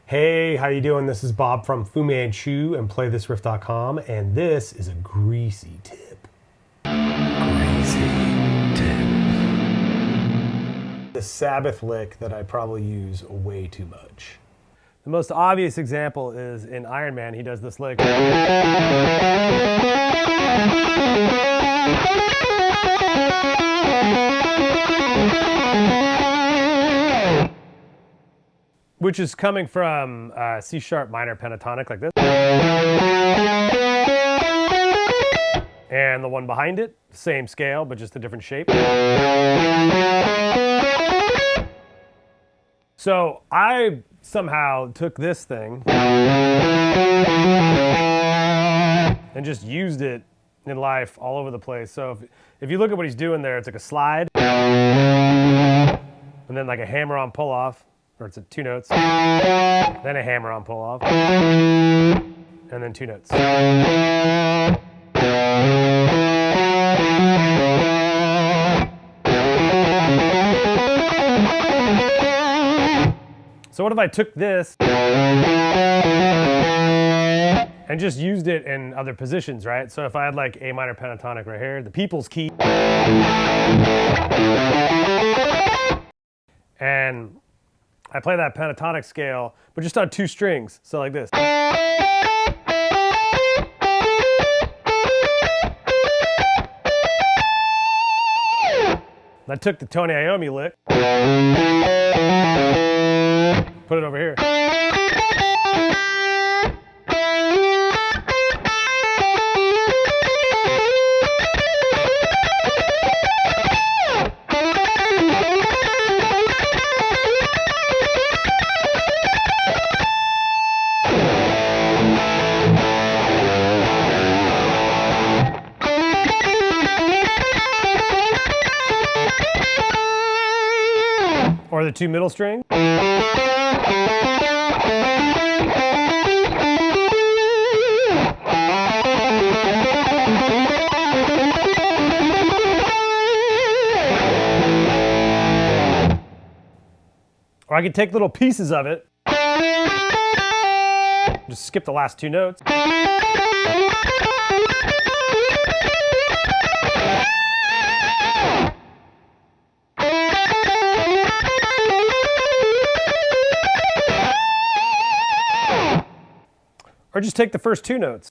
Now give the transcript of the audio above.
Hey, how you doing? This is Bob from Fu Manchu and PlayThisRiff.com, and this is a greasy tip. Greasy tip. The Sabbath lick that I probably use way too much. The most obvious example is in Iron Man. He does this lick. Which is coming from C sharp minor pentatonic like this. And the one behind it, same scale, but just a different shape. So I somehow took this thing and just used it in life all over the place. So if you look at what he's doing there, it's like a slide, and then like a hammer-on pull-off, or it's two notes, then a hammer-on pull-off, and then two notes. So what if I took this and just used it in other positions, right? So if I had like A minor pentatonic right here, the people's key, and I play that pentatonic scale, but just on two strings, so like this. I took the Tony Iommi lick, put it over here. Or the two middle strings. Or I could take little pieces of it, just skip the last two notes. Or just take the first two notes.